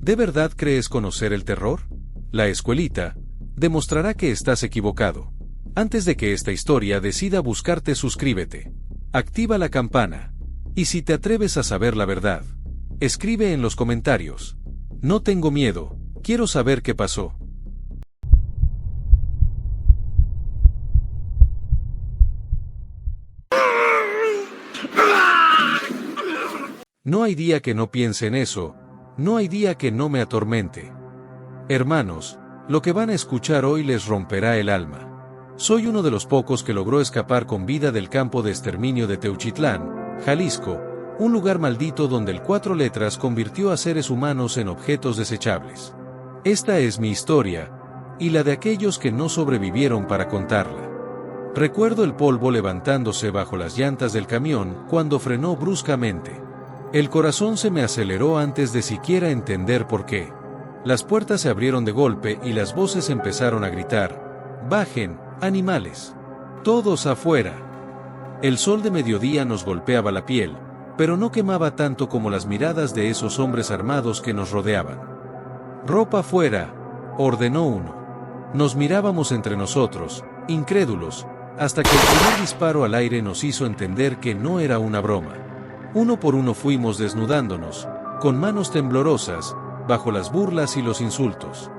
¿De verdad crees conocer el terror? La escuelita demostrará que estás equivocado. Antes de que esta historia decida buscarte, suscríbete. Activa la campana. Y si te atreves a saber la verdad, escribe en los comentarios. No tengo miedo, quiero saber qué pasó. No hay día que no piense en eso, no hay día que no me atormente. Hermanos, lo que van a escuchar hoy les romperá el alma. Soy uno de los pocos que logró escapar con vida del campo de exterminio de Teuchitlán, Jalisco, un lugar maldito donde el 4 letras convirtió a seres humanos en objetos desechables. Esta es mi historia, y la de aquellos que no sobrevivieron para contarla. Recuerdo el polvo levantándose bajo las llantas del camión cuando frenó bruscamente. El corazón se me aceleró antes de siquiera entender por qué. Las puertas se abrieron de golpe y las voces empezaron a gritar: ¡bajen, animales! ¡Todos afuera! El sol de mediodía nos golpeaba la piel, pero no quemaba tanto como las miradas de esos hombres armados que nos rodeaban. «Ropa fuera», ordenó uno. Nos mirábamos entre nosotros, incrédulos, hasta que el primer disparo al aire nos hizo entender que no era una broma. Uno por uno fuimos desnudándonos, con manos temblorosas, bajo las burlas y los insultos.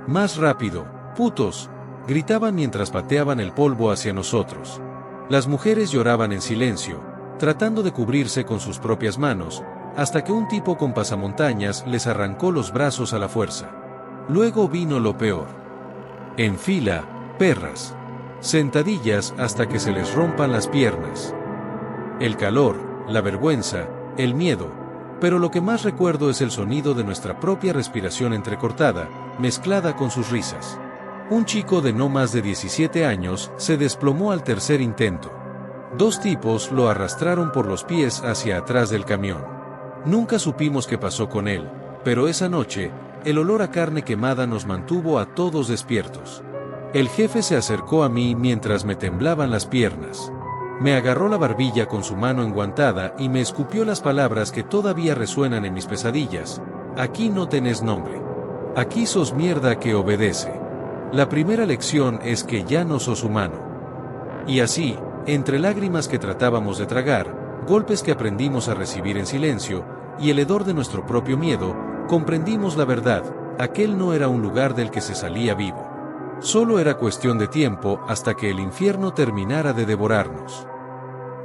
«Más rápido, putos», gritaban mientras pateaban el polvo hacia nosotros. Las mujeres lloraban en silencio, tratando de cubrirse con sus propias manos, hasta que un tipo con pasamontañas les arrancó los brazos a la fuerza. Luego vino lo peor. En fila, perras. Sentadillas hasta que se les rompan las piernas. El calor, la vergüenza, el miedo, pero lo que más recuerdo es el sonido de nuestra propia respiración entrecortada, mezclada con sus risas. Un chico de no más de 17 años se desplomó al tercer intento. 2 tipos lo arrastraron por los pies hacia atrás del camión. Nunca supimos qué pasó con él, pero esa noche, el olor a carne quemada nos mantuvo a todos despiertos. El jefe se acercó a mí mientras me temblaban las piernas. Me agarró la barbilla con su mano enguantada y me escupió las palabras que todavía resuenan en mis pesadillas: «Aquí no tenés nombre. Aquí sos mierda que obedece. La primera lección es que ya no sos humano». Y así, entre lágrimas que tratábamos de tragar, golpes que aprendimos a recibir en silencio, y el hedor de nuestro propio miedo, comprendimos la verdad: aquel no era un lugar del que se salía vivo. Solo era cuestión de tiempo hasta que el infierno terminara de devorarnos.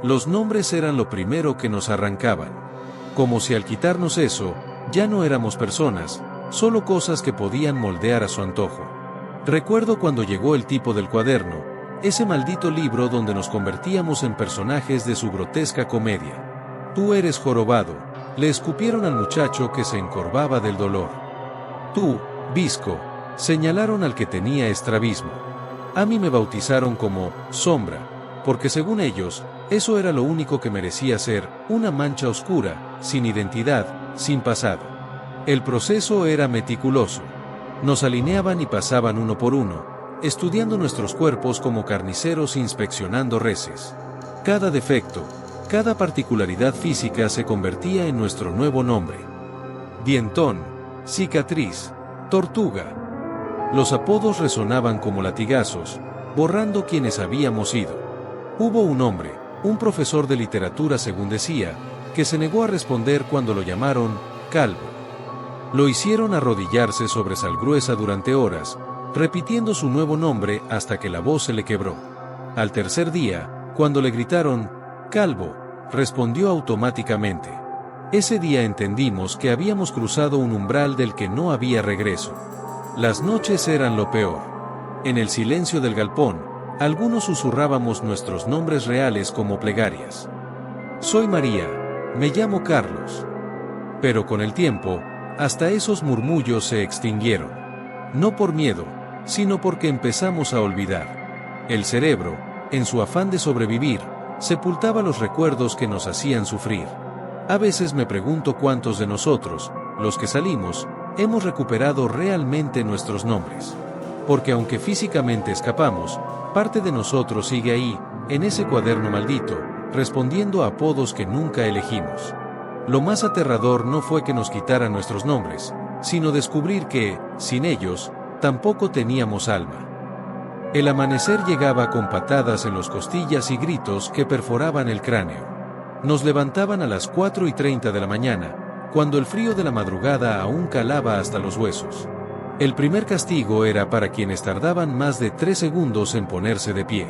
Los nombres eran lo primero que nos arrancaban. Como si al quitarnos eso, ya no éramos personas, solo cosas que podían moldear a su antojo. Recuerdo cuando llegó el tipo del cuaderno, ese maldito libro donde nos convertíamos en personajes de su grotesca comedia. «Tú eres jorobado», le escupieron al muchacho que se encorvaba del dolor. «Tú, visco», señalaron al que tenía estrabismo. A mí me bautizaron como «sombra», porque según ellos, eso era lo único que merecía ser, una mancha oscura, sin identidad, sin pasado. El proceso era meticuloso. Nos alineaban y pasaban uno por uno, estudiando nuestros cuerpos como carniceros inspeccionando reses. Cada defecto, cada particularidad física se convertía en nuestro nuevo nombre. Dientón, cicatriz, tortuga. Los apodos resonaban como latigazos, borrando quienes habíamos sido. Hubo un hombre, un profesor de literatura según decía, que se negó a responder cuando lo llamaron calvo. Lo hicieron arrodillarse sobre sal gruesa durante horas, repitiendo su nuevo nombre hasta que la voz se le quebró. Al tercer día, cuando le gritaron «calvo», respondió automáticamente. Ese día entendimos que habíamos cruzado un umbral del que no había regreso. Las noches eran lo peor. En el silencio del galpón, algunos susurrábamos nuestros nombres reales como plegarias. «Soy María», «me llamo Carlos». Pero con el tiempo, hasta esos murmullos se extinguieron. No por miedo, sino porque empezamos a olvidar. El cerebro, en su afán de sobrevivir, sepultaba los recuerdos que nos hacían sufrir. A veces me pregunto cuántos de nosotros, los que salimos, hemos recuperado realmente nuestros nombres. Porque aunque físicamente escapamos, parte de nosotros sigue ahí, en ese cuaderno maldito, respondiendo a apodos que nunca elegimos. Lo más aterrador no fue que nos quitaran nuestros nombres, sino descubrir que, sin ellos, tampoco teníamos alma. El amanecer llegaba con patadas en las costillas y gritos que perforaban el cráneo. Nos levantaban a las 4:30 de la mañana, cuando el frío de la madrugada aún calaba hasta los huesos. El primer castigo era para quienes tardaban más de 3 segundos en ponerse de pie.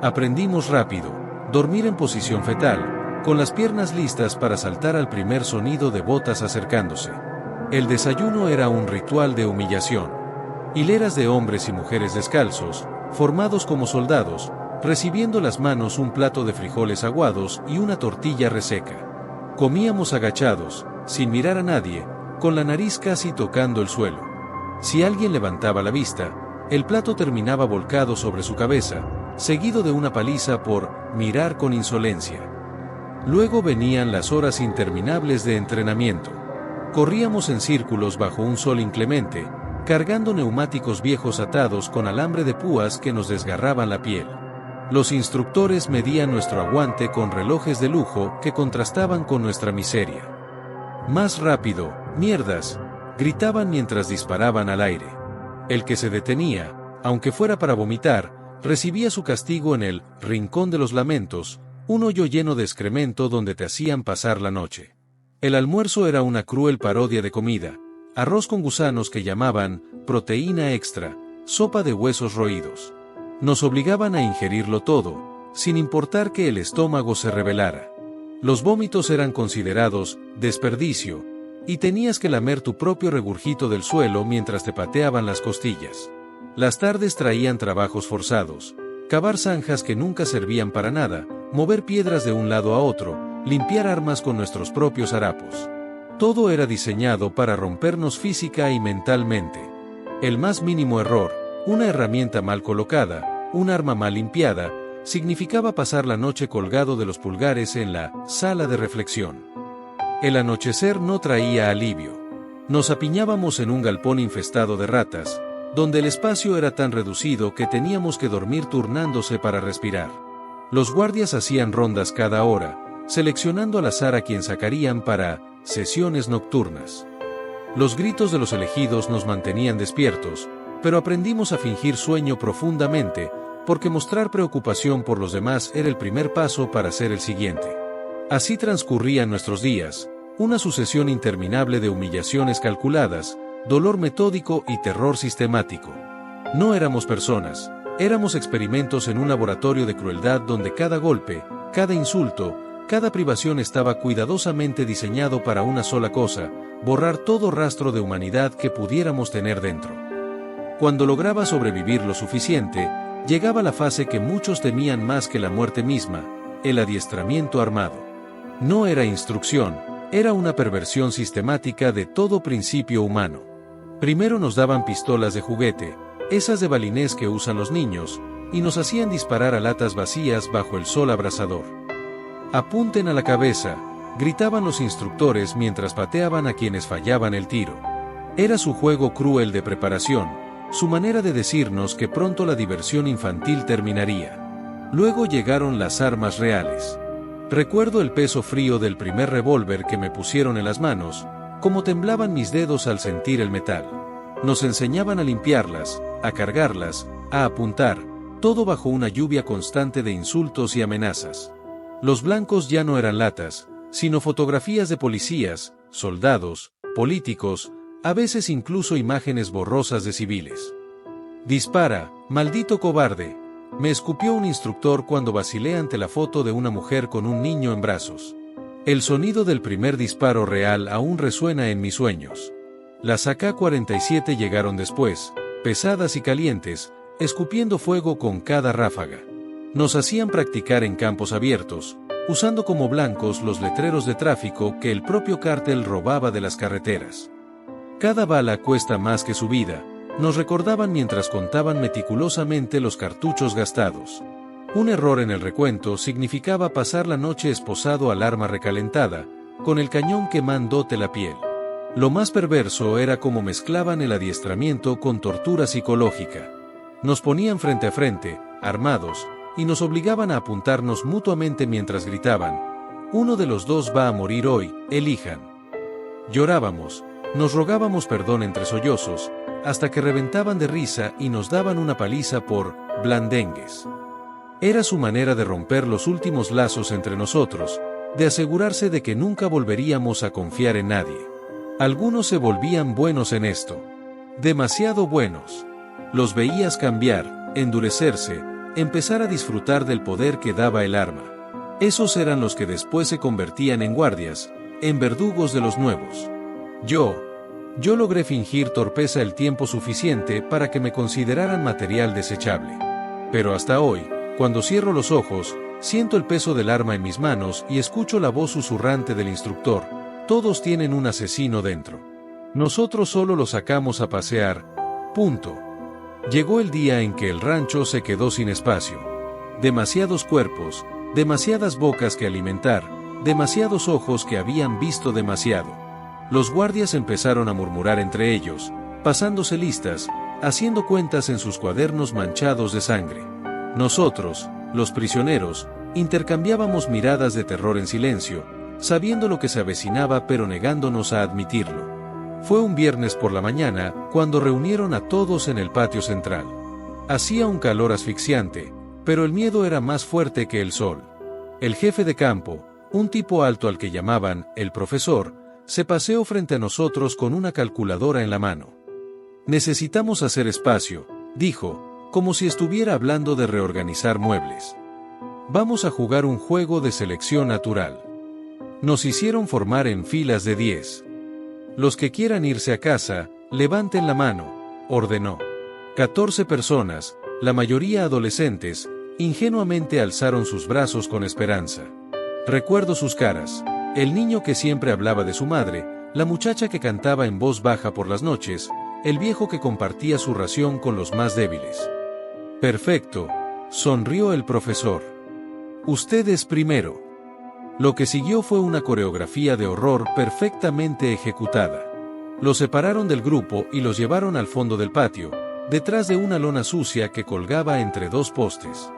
Aprendimos rápido, dormir en posición fetal, con las piernas listas para saltar al primer sonido de botas acercándose. El desayuno era un ritual de humillación. Hileras de hombres y mujeres descalzos, formados como soldados, recibiendo las manos un plato de frijoles aguados y una tortilla reseca. Comíamos agachados, sin mirar a nadie, con la nariz casi tocando el suelo. Si alguien levantaba la vista, el plato terminaba volcado sobre su cabeza, seguido de una paliza por mirar con insolencia. Luego venían las horas interminables de entrenamiento. Corríamos en círculos bajo un sol inclemente, cargando neumáticos viejos atados con alambre de púas que nos desgarraban la piel. Los instructores medían nuestro aguante con relojes de lujo que contrastaban con nuestra miseria. «Más rápido, mierdas», gritaban mientras disparaban al aire. El que se detenía, aunque fuera para vomitar, recibía su castigo en el rincón de los lamentos, un hoyo lleno de excremento donde te hacían pasar la noche. El almuerzo era una cruel parodia de comida: arroz con gusanos que llamaban proteína extra, sopa de huesos roídos. Nos obligaban a ingerirlo todo, sin importar que el estómago se rebelara. Los vómitos eran considerados desperdicio, y tenías que lamer tu propio regurgito del suelo mientras te pateaban las costillas. Las tardes traían trabajos forzados: cavar zanjas que nunca servían para nada, mover piedras de un lado a otro, limpiar armas con nuestros propios harapos. Todo era diseñado para rompernos física y mentalmente. El más mínimo error, una herramienta mal colocada, un arma mal limpiada, significaba pasar la noche colgado de los pulgares en la sala de reflexión. El anochecer no traía alivio. Nos apiñábamos en un galpón infestado de ratas, donde el espacio era tan reducido que teníamos que dormir turnándose para respirar. Los guardias hacían rondas cada hora, seleccionando al azar a quien sacarían para sesiones nocturnas. Los gritos de los elegidos nos mantenían despiertos, pero aprendimos a fingir sueño profundamente, porque mostrar preocupación por los demás era el primer paso para ser el siguiente. Así transcurrían nuestros días, una sucesión interminable de humillaciones calculadas, dolor metódico y terror sistemático. No éramos personas, éramos experimentos en un laboratorio de crueldad donde cada golpe, cada insulto, cada privación estaba cuidadosamente diseñado para una sola cosa: borrar todo rastro de humanidad que pudiéramos tener dentro. Cuando lograba sobrevivir lo suficiente, llegaba la fase que muchos temían más que la muerte misma: el adiestramiento armado. No era instrucción, era una perversión sistemática de todo principio humano. Primero nos daban pistolas de juguete, esas de balinés que usan los niños, y nos hacían disparar a latas vacías bajo el sol abrasador. «Apunten a la cabeza», gritaban los instructores mientras pateaban a quienes fallaban el tiro. Era su juego cruel de preparación, su manera de decirnos que pronto la diversión infantil terminaría. Luego llegaron las armas reales. Recuerdo el peso frío del primer revólver que me pusieron en las manos, cómo temblaban mis dedos al sentir el metal. Nos enseñaban a limpiarlas, a cargarlas, a apuntar, todo bajo una lluvia constante de insultos y amenazas. Los blancos ya no eran latas, sino fotografías de policías, soldados, políticos, a veces incluso imágenes borrosas de civiles. «Dispara, maldito cobarde», me escupió un instructor cuando vacilé ante la foto de una mujer con un niño en brazos. El sonido del primer disparo real aún resuena en mis sueños. Las AK-47 llegaron después, pesadas y calientes, escupiendo fuego con cada ráfaga. Nos hacían practicar en campos abiertos, usando como blancos los letreros de tráfico que el propio cártel robaba de las carreteras. «Cada bala cuesta más que su vida», nos recordaban mientras contaban meticulosamente los cartuchos gastados. Un error en el recuento significaba pasar la noche esposado al arma recalentada, con el cañón quemándote la piel. Lo más perverso era cómo mezclaban el adiestramiento con tortura psicológica. Nos ponían frente a frente, armados, y nos obligaban a apuntarnos mutuamente mientras gritaban: «Uno de los dos va a morir hoy, elijan». Llorábamos, Nos rogábamos perdón entre sollozos, hasta que reventaban de risa y nos daban una paliza por blandengues. Era su manera de romper los últimos lazos entre nosotros, de asegurarse de que nunca volveríamos a confiar en nadie. Algunos se volvían buenos en esto. Demasiado buenos. Los veías cambiar, endurecerse, empezar a disfrutar del poder que daba el arma. Esos eran los que después se convertían en guardias, en verdugos de los nuevos. Yo logré fingir torpeza el tiempo suficiente para que me consideraran material desechable. Pero hasta hoy, cuando cierro los ojos, siento el peso del arma en mis manos y escucho la voz susurrante del instructor: todos tienen un asesino dentro. Nosotros solo lo sacamos a pasear. Punto. Llegó el día en que el rancho se quedó sin espacio. Demasiados cuerpos, demasiadas bocas que alimentar, demasiados ojos que habían visto demasiado. Los guardias empezaron a murmurar entre ellos, pasándose listas, haciendo cuentas en sus cuadernos manchados de sangre. Nosotros, los prisioneros, intercambiábamos miradas de terror en silencio, sabiendo lo que se avecinaba pero negándonos a admitirlo. Fue un viernes por la mañana cuando reunieron a todos en el patio central. Hacía un calor asfixiante, pero el miedo era más fuerte que el sol. El jefe de campo, un tipo alto al que llamaban el profesor, se paseó frente a nosotros con una calculadora en la mano. «Necesitamos hacer espacio», dijo, como si estuviera hablando de reorganizar muebles. «Vamos a jugar un juego de selección natural». Nos hicieron formar en filas de 10. «Los que quieran irse a casa, levanten la mano», ordenó. 14 personas, la mayoría adolescentes, ingenuamente alzaron sus brazos con esperanza. Recuerdo sus caras. El niño que siempre hablaba de su madre, la muchacha que cantaba en voz baja por las noches, el viejo que compartía su ración con los más débiles. «Perfecto», sonrió el profesor. «Ustedes primero». Lo que siguió fue una coreografía de horror perfectamente ejecutada. Los separaron del grupo y los llevaron al fondo del patio, detrás de una lona sucia que colgaba entre dos postes.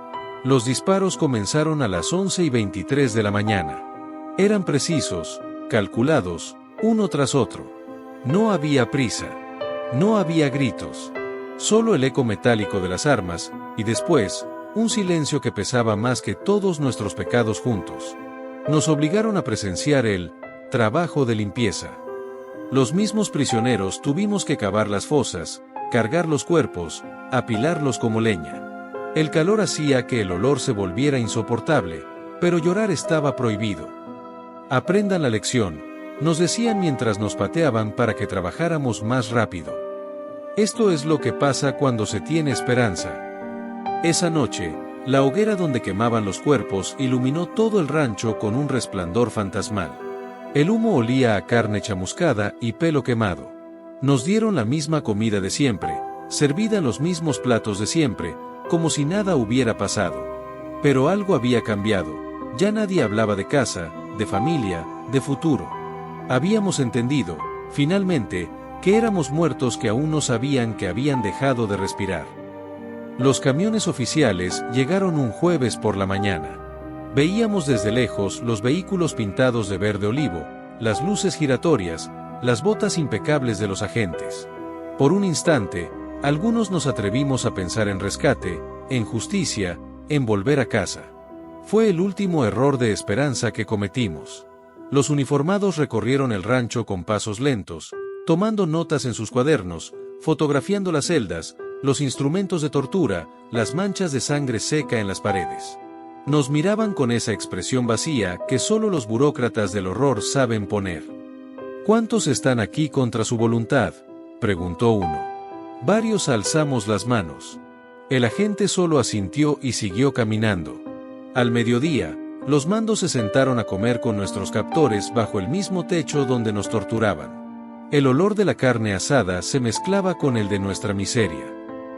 Los disparos comenzaron a las 11:23 de la mañana. Eran precisos, calculados, uno tras otro. No había prisa. No había gritos. Solo el eco metálico de las armas, y después, un silencio que pesaba más que todos nuestros pecados juntos. Nos obligaron a presenciar el trabajo de limpieza. Los mismos prisioneros tuvimos que cavar las fosas, cargar los cuerpos, apilarlos como leña. El calor hacía que el olor se volviera insoportable, pero llorar estaba prohibido. «Aprendan la lección», nos decían mientras nos pateaban para que trabajáramos más rápido. Esto es lo que pasa cuando se tiene esperanza. Esa noche, la hoguera donde quemaban los cuerpos iluminó todo el rancho con un resplandor fantasmal. El humo olía a carne chamuscada y pelo quemado. Nos dieron la misma comida de siempre, servida en los mismos platos de siempre, como si nada hubiera pasado. Pero algo había cambiado. Ya nadie hablaba de casa, de familia, de futuro. Habíamos entendido, finalmente, que éramos muertos que aún no sabían que habían dejado de respirar. Los camiones oficiales llegaron un jueves por la mañana. Veíamos desde lejos los vehículos pintados de verde olivo, las luces giratorias, las botas impecables de los agentes. Por un instante, algunos nos atrevimos a pensar en rescate, en justicia, en volver a casa. Fue el último error de esperanza que cometimos. Los uniformados recorrieron el rancho con pasos lentos, tomando notas en sus cuadernos, fotografiando las celdas, los instrumentos de tortura, las manchas de sangre seca en las paredes. Nos miraban con esa expresión vacía que solo los burócratas del horror saben poner. «¿Cuántos están aquí contra su voluntad?», preguntó uno. Varios alzamos las manos. El agente solo asintió y siguió caminando. Al mediodía, los mandos se sentaron a comer con nuestros captores bajo el mismo techo donde nos torturaban. El olor de la carne asada se mezclaba con el de nuestra miseria.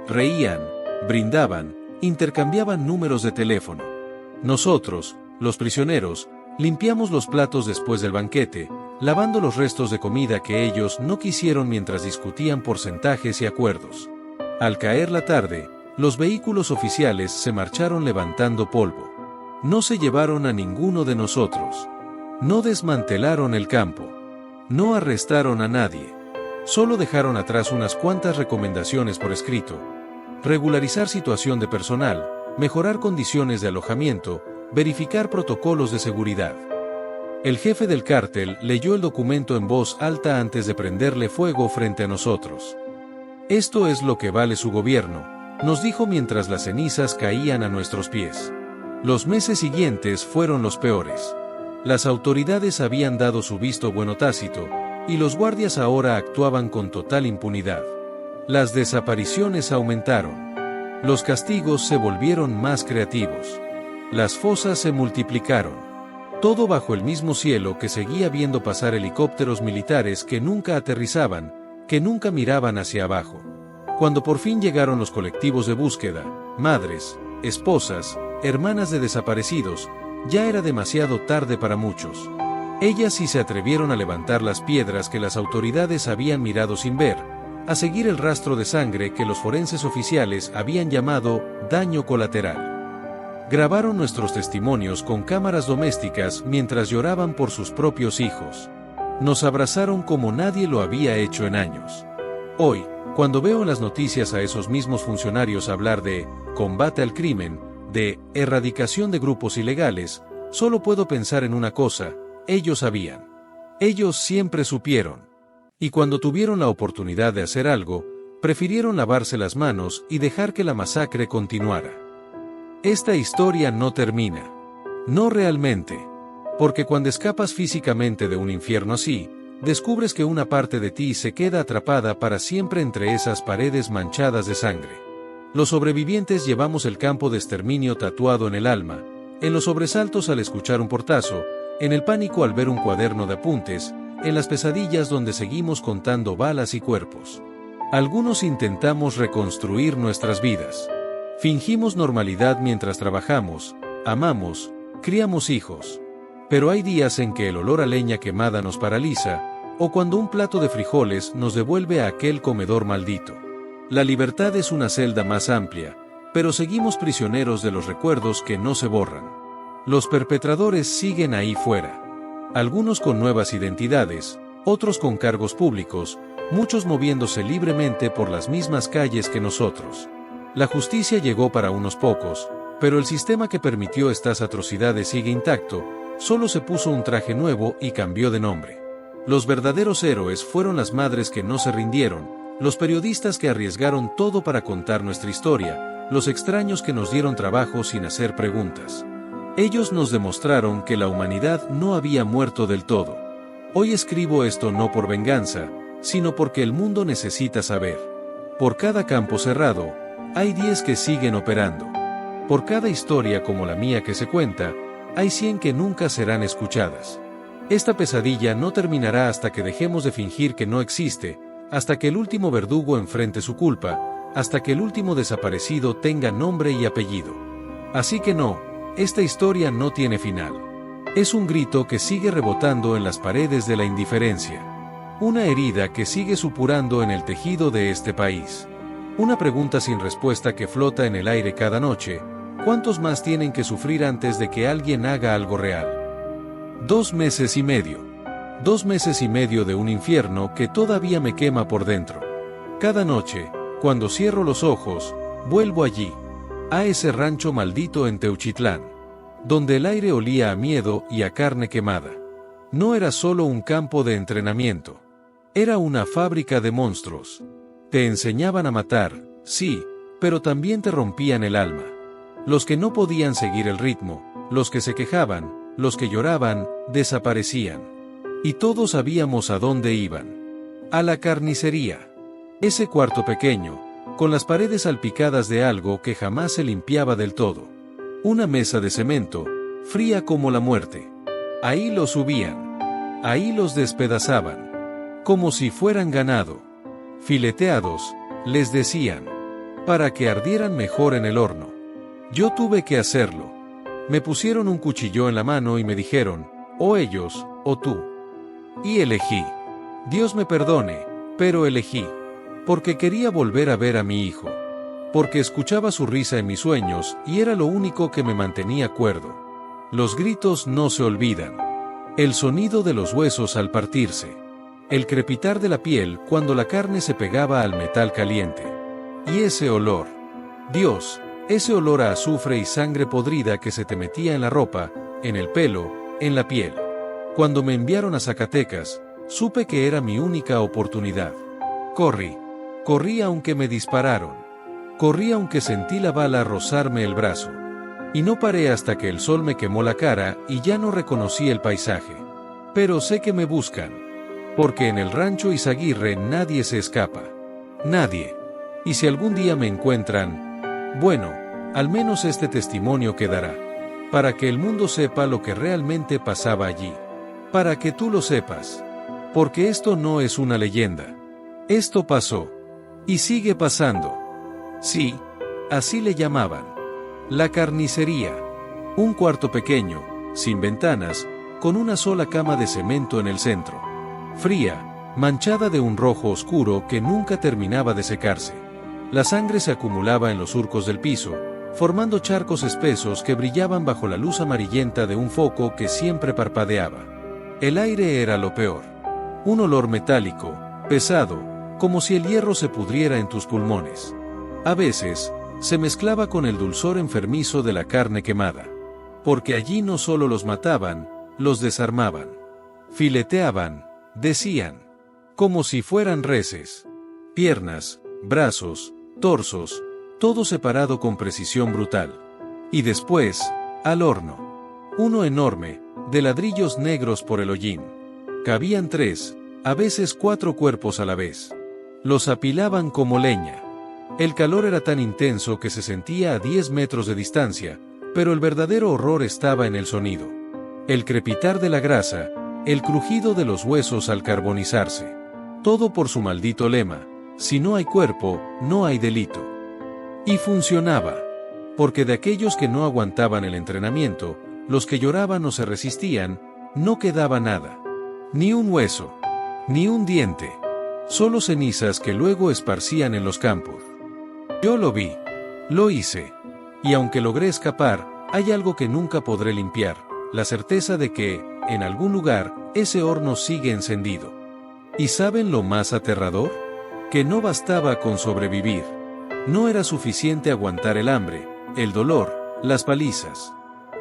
Reían, brindaban, intercambiaban números de teléfono. Nosotros, los prisioneros, limpiamos los platos después del banquete, lavando los restos de comida que ellos no quisieron mientras discutían porcentajes y acuerdos. Al caer la tarde, los vehículos oficiales se marcharon levantando polvo. No se llevaron a ninguno de nosotros. No desmantelaron el campo. No arrestaron a nadie. Solo dejaron atrás unas cuantas recomendaciones por escrito: regularizar situación de personal, mejorar condiciones de alojamiento, verificar protocolos de seguridad. El jefe del cártel leyó el documento en voz alta antes de prenderle fuego frente a nosotros. Esto es lo que vale su gobierno, nos dijo mientras las cenizas caían a nuestros pies. Los meses siguientes fueron los peores. Las autoridades habían dado su visto bueno tácito, y los guardias ahora actuaban con total impunidad. Las desapariciones aumentaron. Los castigos se volvieron más creativos. Las fosas se multiplicaron. Todo bajo el mismo cielo que seguía viendo pasar helicópteros militares que nunca aterrizaban, que nunca miraban hacia abajo. Cuando por fin llegaron los colectivos de búsqueda, madres, esposas, hermanas de desaparecidos, ya era demasiado tarde para muchos. Ellas sí se atrevieron a levantar las piedras que las autoridades habían mirado sin ver, a seguir el rastro de sangre que los forenses oficiales habían llamado daño colateral. Grabaron nuestros testimonios con cámaras domésticas mientras lloraban por sus propios hijos. Nos abrazaron como nadie lo había hecho en años. Hoy, cuando veo en las noticias a esos mismos funcionarios hablar de combate al crimen, de erradicación de grupos ilegales, solo puedo pensar en una cosa: ellos sabían. Ellos siempre supieron. Y cuando tuvieron la oportunidad de hacer algo, prefirieron lavarse las manos y dejar que la masacre continuara. Esta historia no termina. No realmente. Porque cuando escapas físicamente de un infierno así, descubres que una parte de ti se queda atrapada para siempre entre esas paredes manchadas de sangre. Los sobrevivientes llevamos el campo de exterminio tatuado en el alma, en los sobresaltos al escuchar un portazo, en el pánico al ver un cuaderno de apuntes, en las pesadillas donde seguimos contando balas y cuerpos. Algunos intentamos reconstruir nuestras vidas. Fingimos normalidad mientras trabajamos, amamos, criamos hijos. Pero hay días en que el olor a leña quemada nos paraliza, o cuando un plato de frijoles nos devuelve a aquel comedor maldito. La libertad es una celda más amplia, pero seguimos prisioneros de los recuerdos que no se borran. Los perpetradores siguen ahí fuera. Algunos con nuevas identidades, otros con cargos públicos, muchos moviéndose libremente por las mismas calles que nosotros. La justicia llegó para unos pocos, pero el sistema que permitió estas atrocidades sigue intacto. Solo se puso un traje nuevo y cambió de nombre. Los verdaderos héroes fueron las madres que no se rindieron, los periodistas que arriesgaron todo para contar nuestra historia, los extraños que nos dieron trabajo sin hacer preguntas. Ellos nos demostraron que la humanidad no había muerto del todo. Hoy escribo esto no por venganza, sino porque el mundo necesita saber. Por cada campo cerrado, hay 10 que siguen operando. Por cada historia como la mía que se cuenta, hay 100 que nunca serán escuchadas. Esta pesadilla no terminará hasta que dejemos de fingir que no existe, hasta que el último verdugo enfrente su culpa, hasta que el último desaparecido tenga nombre y apellido. Así que no, esta historia no tiene final. Es un grito que sigue rebotando en las paredes de la indiferencia. Una herida que sigue supurando en el tejido de este país. Una pregunta sin respuesta que flota en el aire cada noche: ¿cuántos más tienen que sufrir antes de que alguien haga algo real? 2 meses y medio. 2 meses y medio de un infierno que todavía me quema por dentro. Cada noche, cuando cierro los ojos, vuelvo allí, a ese rancho maldito en Teuchitlán, donde el aire olía a miedo y a carne quemada. No era solo un campo de entrenamiento. Era una fábrica de monstruos. Te enseñaban a matar, sí, pero también te rompían el alma. Los que no podían seguir el ritmo, los que se quejaban, los que lloraban, desaparecían. Y todos sabíamos a dónde iban. A la carnicería. Ese cuarto pequeño, con las paredes salpicadas de algo que jamás se limpiaba del todo. Una mesa de cemento, fría como la muerte. Ahí los subían. Ahí los despedazaban. Como si fueran ganado. Fileteados, les decían. Para que ardieran mejor en el horno. Yo tuve que hacerlo. Me pusieron un cuchillo en la mano y me dijeron, o ellos, o tú. Y elegí. Dios me perdone, pero elegí. Porque quería volver a ver a mi hijo. Porque escuchaba su risa en mis sueños y era lo único que me mantenía cuerdo. Los gritos no se olvidan. El sonido de los huesos al partirse. el crepitar de la piel cuando la carne se pegaba al metal caliente. Y ese olor. Dios, ese olor a azufre y sangre podrida que se te metía en la ropa, en el pelo, en la piel. Cuando me enviaron a Zacatecas, supe que era mi única oportunidad. Corrí aunque me dispararon. Corrí aunque sentí la bala rozarme el brazo. Y no paré hasta que el sol me quemó la cara y ya no reconocí el paisaje. Pero sé que me buscan. Porque en el rancho Izaguirre nadie se escapa. Nadie. Y si algún día me encuentran, bueno, al menos este testimonio quedará. Para que el mundo sepa lo que realmente pasaba allí. Para que tú lo sepas. Porque esto no es una leyenda. Esto pasó. Y sigue pasando. Sí, así le llamaban. La carnicería. Un cuarto pequeño, sin ventanas, con una sola cama de cemento en el centro. Fría, manchada de un rojo oscuro que nunca terminaba de secarse. La sangre se acumulaba en los surcos del piso, formando charcos espesos que brillaban bajo la luz amarillenta de un foco que siempre parpadeaba. El aire era lo peor. Un olor metálico, pesado, como si el hierro se pudriera en tus pulmones. A veces, se mezclaba con el dulzor enfermizo de la carne quemada. Porque allí no solo los mataban, los desarmaban. Fileteaban, decían. Como si fueran reses. Piernas, brazos, torsos, todo separado con precisión brutal. Y después, al horno. Uno enorme, de ladrillos negros por el hollín. Cabían 3, a veces 4 cuerpos a la vez. Los apilaban como leña. El calor era tan intenso que se sentía a 10 metros de distancia, pero el verdadero horror estaba en el sonido. El crepitar de la grasa, el crujido de los huesos al carbonizarse. Todo por su maldito lema: si no hay cuerpo, no hay delito. Y funcionaba. Porque de aquellos que no aguantaban el entrenamiento, los que lloraban o se resistían, no quedaba nada. Ni un hueso. Ni un diente. Solo cenizas que luego esparcían en los campos. Yo lo vi. Lo hice. Y aunque logré escapar, hay algo que nunca podré limpiar, la certeza de que, en algún lugar, ese horno sigue encendido. ¿Y saben lo más aterrador? Que no bastaba con sobrevivir. No era suficiente aguantar el hambre, el dolor, las palizas.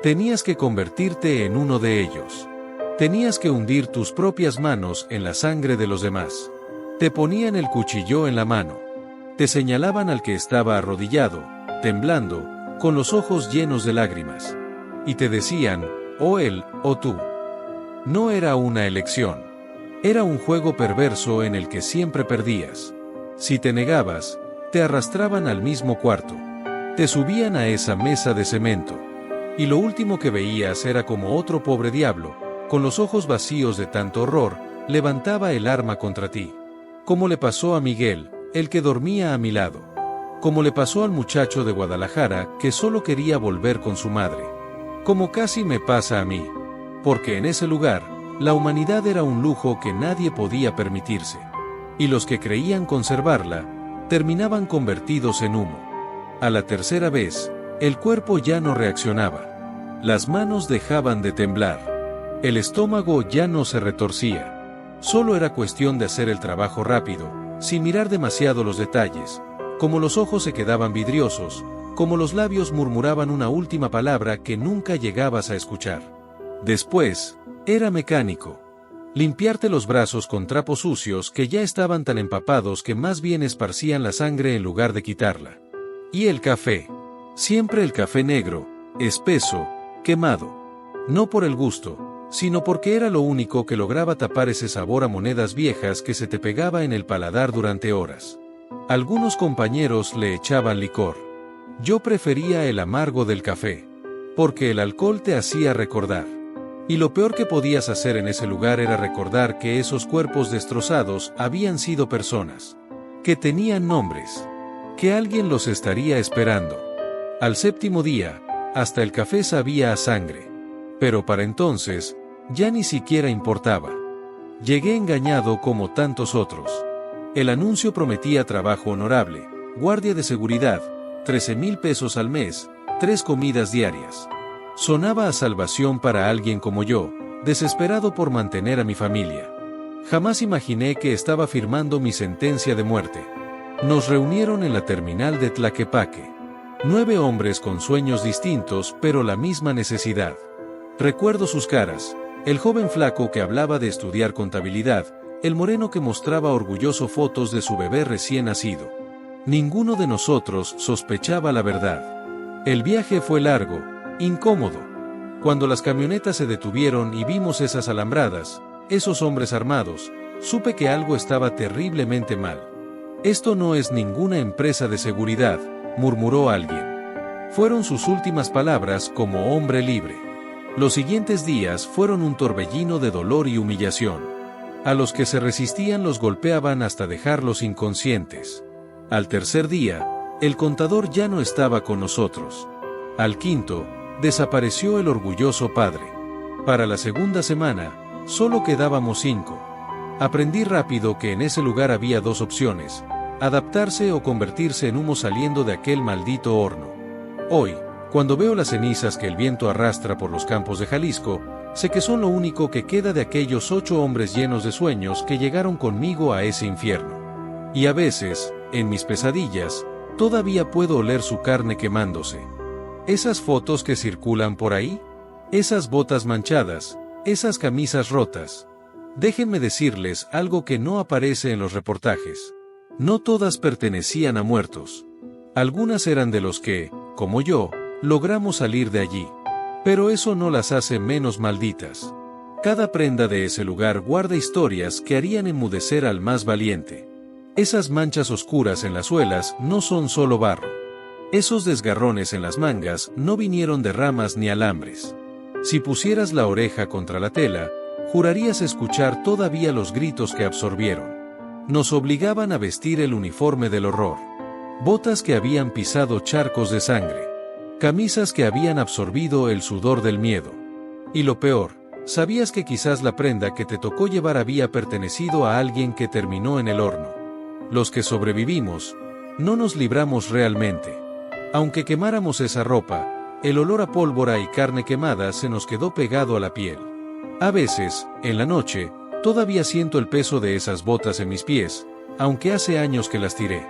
Tenías que convertirte en uno de ellos. Tenías que hundir tus propias manos en la sangre de los demás. Te ponían el cuchillo en la mano. Te señalaban al que estaba arrodillado, temblando, con los ojos llenos de lágrimas. Y te decían, o él, o tú. No era una elección. Era un juego perverso en el que siempre perdías. Si te negabas, te arrastraban al mismo cuarto. Te subían a esa mesa de cemento. Y lo último que veías era como otro pobre diablo, con los ojos vacíos de tanto horror, levantaba el arma contra ti. Como le pasó a Miguel, el que dormía a mi lado. Como le pasó al muchacho de Guadalajara que solo quería volver con su madre. Como casi me pasa a mí. Porque en ese lugar, la humanidad era un lujo que nadie podía permitirse. Y los que creían conservarla, terminaban convertidos en humo. A la tercera vez, el cuerpo ya no reaccionaba. Las manos dejaban de temblar. El estómago ya no se retorcía. Solo era cuestión de hacer el trabajo rápido, sin mirar demasiado los detalles, como los ojos se quedaban vidriosos, como los labios murmuraban una última palabra que nunca llegabas a escuchar. Después, era mecánico. Limpiarte los brazos con trapos sucios que ya estaban tan empapados que más bien esparcían la sangre en lugar de quitarla. Y el café. Siempre el café negro, espeso, quemado. No por el gusto, sino porque era lo único que lograba tapar ese sabor a monedas viejas que se te pegaba en el paladar durante horas. Algunos compañeros le echaban licor. Yo prefería el amargo del café. Porque el alcohol te hacía recordar. Y lo peor que podías hacer en ese lugar era recordar que esos cuerpos destrozados habían sido personas. Que tenían nombres. Que alguien los estaría esperando. Al 7º día, hasta el café sabía a sangre. Pero para entonces, ya ni siquiera importaba. Llegué engañado como tantos otros. El anuncio prometía trabajo honorable, guardia de seguridad, 13,000 pesos al mes, 3 comidas diarias. Sonaba a salvación para alguien como yo, desesperado por mantener a mi familia. Jamás imaginé que estaba firmando mi sentencia de muerte. Nos reunieron en la terminal de Tlaquepaque. 9 hombres con sueños distintos, pero la misma necesidad. Recuerdo sus caras: el joven flaco que hablaba de estudiar contabilidad, el moreno que mostraba orgulloso fotos de su bebé recién nacido. Ninguno de nosotros sospechaba la verdad. El viaje fue largo, incómodo. Cuando las camionetas se detuvieron y vimos esas alambradas, esos hombres armados, supe que algo estaba terriblemente mal. «Esto no es ninguna empresa de seguridad», murmuró alguien. Fueron sus últimas palabras como hombre libre. Los siguientes días fueron un torbellino de dolor y humillación. A los que se resistían los golpeaban hasta dejarlos inconscientes. Al tercer día, el contador ya no estaba con nosotros. Al quinto, desapareció el orgulloso padre. Para la segunda semana, solo quedábamos 5. Aprendí rápido que en ese lugar había 2 opciones: adaptarse o convertirse en humo saliendo de aquel maldito horno. Hoy, cuando veo las cenizas que el viento arrastra por los campos de Jalisco, sé que son lo único que queda de aquellos 8 hombres llenos de sueños que llegaron conmigo a ese infierno. Y a veces, en mis pesadillas, todavía puedo oler su carne quemándose. Esas fotos que circulan por ahí, esas botas manchadas, esas camisas rotas. Déjenme decirles algo que no aparece en los reportajes. No todas pertenecían a muertos. Algunas eran de los que, como yo, logramos salir de allí. Pero eso no las hace menos malditas. Cada prenda de ese lugar guarda historias que harían enmudecer al más valiente. Esas manchas oscuras en las suelas no son solo barro. Esos desgarrones en las mangas no vinieron de ramas ni alambres. Si pusieras la oreja contra la tela, jurarías escuchar todavía los gritos que absorbieron. Nos obligaban a vestir el uniforme del horror. Botas que habían pisado charcos de sangre. Camisas que habían absorbido el sudor del miedo. Y lo peor, sabías que quizás la prenda que te tocó llevar había pertenecido a alguien que terminó en el horno. Los que sobrevivimos, no nos libramos realmente. Aunque quemáramos esa ropa, el olor a pólvora y carne quemada se nos quedó pegado a la piel. A veces, en la noche, todavía siento el peso de esas botas en mis pies, aunque hace años que las tiré.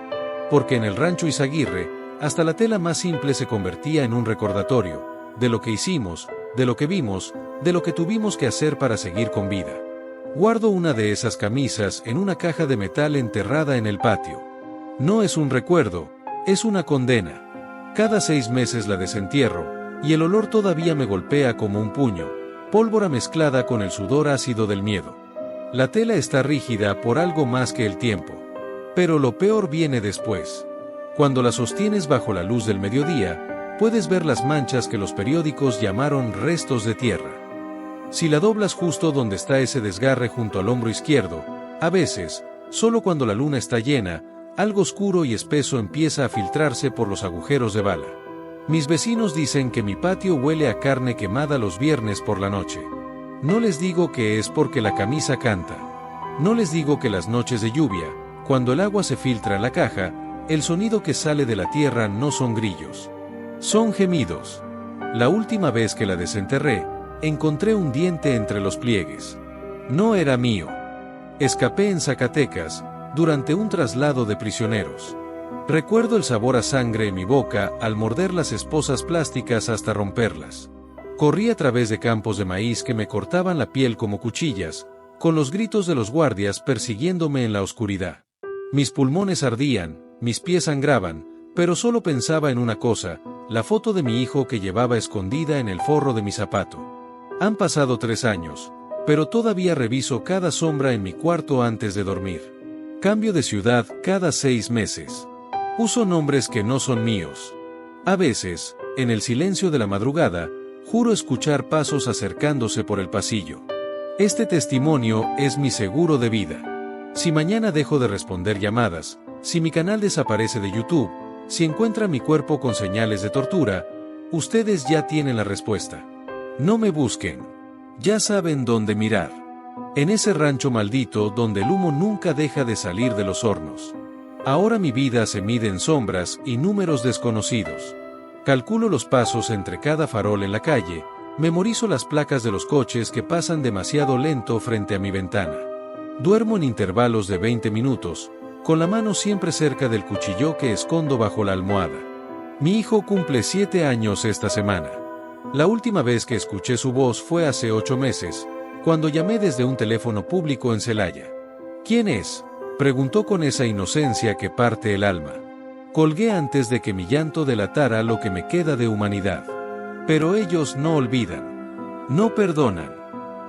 Porque en el rancho Izaguirre, hasta la tela más simple se convertía en un recordatorio, de lo que hicimos, de lo que vimos, de lo que tuvimos que hacer para seguir con vida. Guardo una de esas camisas en una caja de metal enterrada en el patio. No es un recuerdo, es una condena. Cada 6 meses la desentierro, y el olor todavía me golpea como un puño, pólvora mezclada con el sudor ácido del miedo. La tela está rígida por algo más que el tiempo. Pero lo peor viene después. Cuando la sostienes bajo la luz del mediodía, puedes ver las manchas que los periódicos llamaron restos de tierra. Si la doblas justo donde está ese desgarre junto al hombro izquierdo, a veces, solo cuando la luna está llena, algo oscuro y espeso empieza a filtrarse por los agujeros de bala. Mis vecinos dicen que mi patio huele a carne quemada los viernes por la noche. No les digo que es porque la camisa canta. No les digo que las noches de lluvia, cuando el agua se filtra en la caja, el sonido que sale de la tierra no son grillos. Son gemidos. La última vez que la desenterré, encontré un diente entre los pliegues. No era mío. Escapé en Zacatecas, durante un traslado de prisioneros. Recuerdo el sabor a sangre en mi boca al morder las esposas plásticas hasta romperlas. Corrí a través de campos de maíz que me cortaban la piel como cuchillas, con los gritos de los guardias persiguiéndome en la oscuridad. Mis pulmones ardían, mis pies sangraban, pero solo pensaba en una cosa: la foto de mi hijo que llevaba escondida en el forro de mi zapato. Han pasado 3 años, pero todavía reviso cada sombra en mi cuarto antes de dormir. Cambio de ciudad cada 6 meses. Uso nombres que no son míos. A veces, en el silencio de la madrugada, juro escuchar pasos acercándose por el pasillo. Este testimonio es mi seguro de vida. Si mañana dejo de responder llamadas, si mi canal desaparece de YouTube, si encuentran mi cuerpo con señales de tortura, ustedes ya tienen la respuesta. No me busquen. Ya saben dónde mirar. En ese rancho maldito donde el humo nunca deja de salir de los hornos. Ahora mi vida se mide en sombras y números desconocidos. Calculo los pasos entre cada farol en la calle, memorizo las placas de los coches que pasan demasiado lento frente a mi ventana. Duermo en intervalos de 20 minutos, con la mano siempre cerca del cuchillo que escondo bajo la almohada. Mi hijo cumple 7 años esta semana. La última vez que escuché su voz fue hace 8 meses, cuando llamé desde un teléfono público en Celaya. ¿Quién es?, preguntó con esa inocencia que parte el alma. Colgué antes de que mi llanto delatara lo que me queda de humanidad. Pero ellos no olvidan. No perdonan.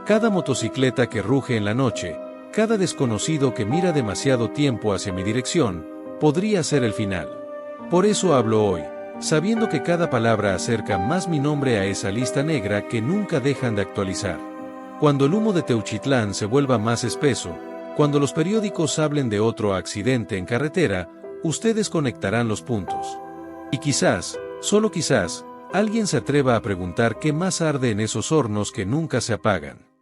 Cada motocicleta que ruge en la noche, cada desconocido que mira demasiado tiempo hacia mi dirección, podría ser el final. Por eso hablo hoy, sabiendo que cada palabra acerca más mi nombre a esa lista negra que nunca dejan de actualizar. Cuando el humo de Teuchitlán se vuelva más espeso, cuando los periódicos hablen de otro accidente en carretera, ustedes conectarán los puntos. Y quizás, solo quizás, alguien se atreva a preguntar qué más arde en esos hornos que nunca se apagan.